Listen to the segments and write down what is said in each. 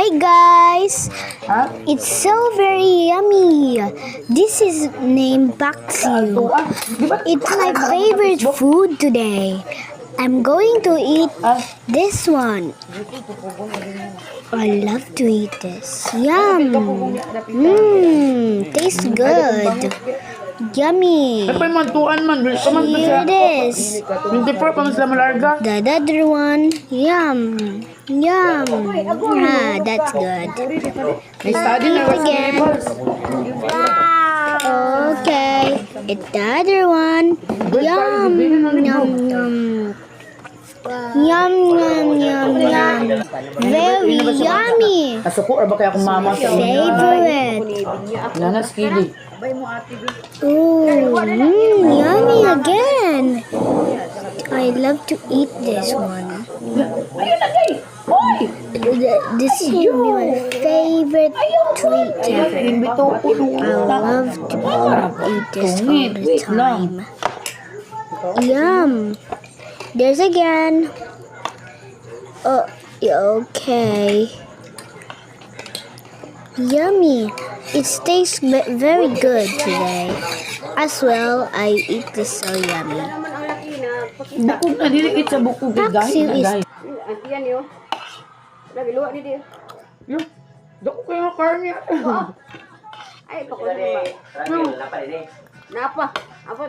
Hi guys! It's so very yummy. This is named Paksiw. It's my favorite food today. I'm going to eat this one. I love to eat this. Yum! Tastes good. Yummy. Here it is. The other one. Yum. Yum. Ah, that's good. Let's eat again. Okay. It's the other one. Yum. Yum. Yum. Yum, yum, yum, yum. Very yummy. Kasupor ba kaya kung mama sa Favorite. Nanas kili. Ooh, yummy again. I love to eat this one. This will be my favorite treat ever. I love to eat this all the time. Yum. There's again. Oh, okay. Yummy. It tastes very good today. As well, I eat this so yummy. Bukog na dili sa bukog Paksiw is Yan yo. Lagi luwa ni dia. Yo. Dako kayo karne. Ay pa ko na. Napa? Apa?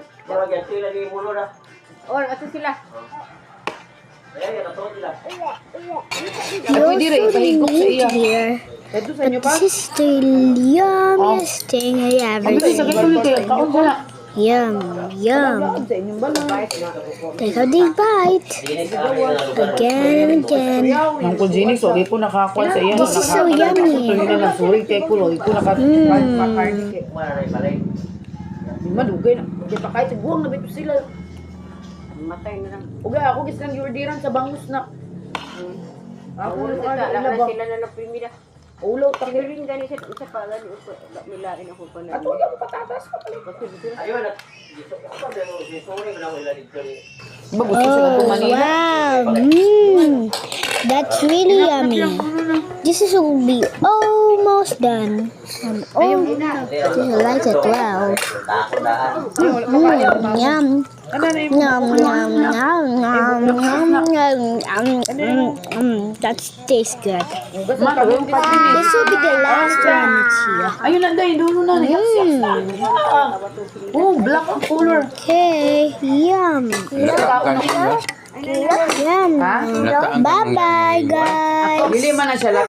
Or ato sila. you also need here. But this is the yummiest thing I ever seen. Yum, yum. Take a big bite. Again and again. Mangkol Jenny, so di po nakakuha sa iya. This is so yummy. Sorry kay kulo, iko nakakarne kay. Madugay na. Di pa kahit buwang na bito sila. Matay na lang. Uga ako gis lang giordiran sa bangus na. Ako Sila na na primida. ulo ta. Rin gani sa pala ni upo. Milain ako pa na. Ato yung patatas pa pala. Oh, wow. That's really yummy. This is will be almost done. I'm almost like it well. Yum. Yum, yum, yum, yum, yum, yum. That tastes good. This will be the last one it's here. Ayun na dahil, dulo na. Oh, black ang color. Okay, yum. Yum. Bye-bye, guys. Dili man na siya